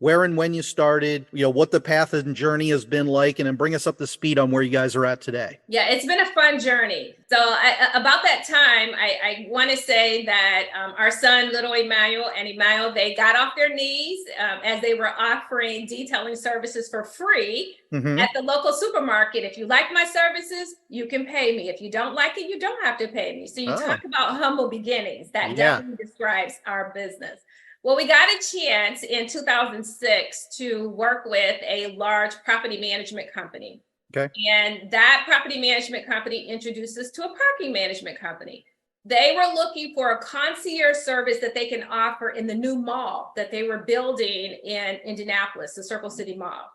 where and when you started, what the path and journey has been like, and then bring us up to speed on where you guys are at today. Yeah, it's been a fun journey. So about that time, I want to say that our son, little Emmanuel and Emmanuel, they got off their knees as they were offering detailing services for free at the local supermarket. If you like my services, you can pay me. If you don't like it, you don't have to pay me. So you talk about humble beginnings. That definitely describes our business. Well, we got a chance in 2006 to work with a large property management company. Okay. And that property management company introduced us to a parking management company. They were looking for a concierge service that they can offer in the new mall that they were building in Indianapolis, the Circle City Mall.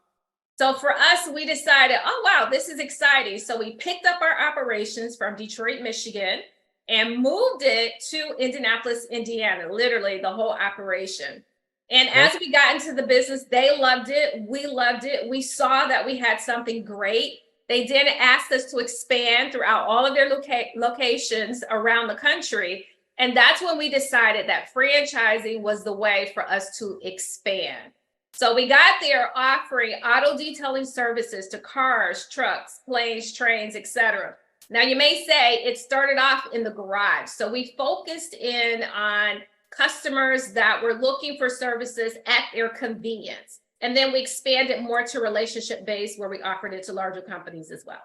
So for us, we decided, oh, wow, this is exciting. So we picked up our operations from Detroit, Michigan, and moved it to Indianapolis, Indiana, literally the whole operation. And as we got into the business, they loved it. We loved it. We saw that we had something great. They then asked us to expand throughout all of their locations around the country. And that's when we decided that franchising was the way for us to expand. So we got there offering auto detailing services to cars, trucks, planes, trains, etc. Now you may say it started off in the garage. So we focused in on customers that were looking for services at their convenience. And then we expanded more to relationship based where we offered it to larger companies as well.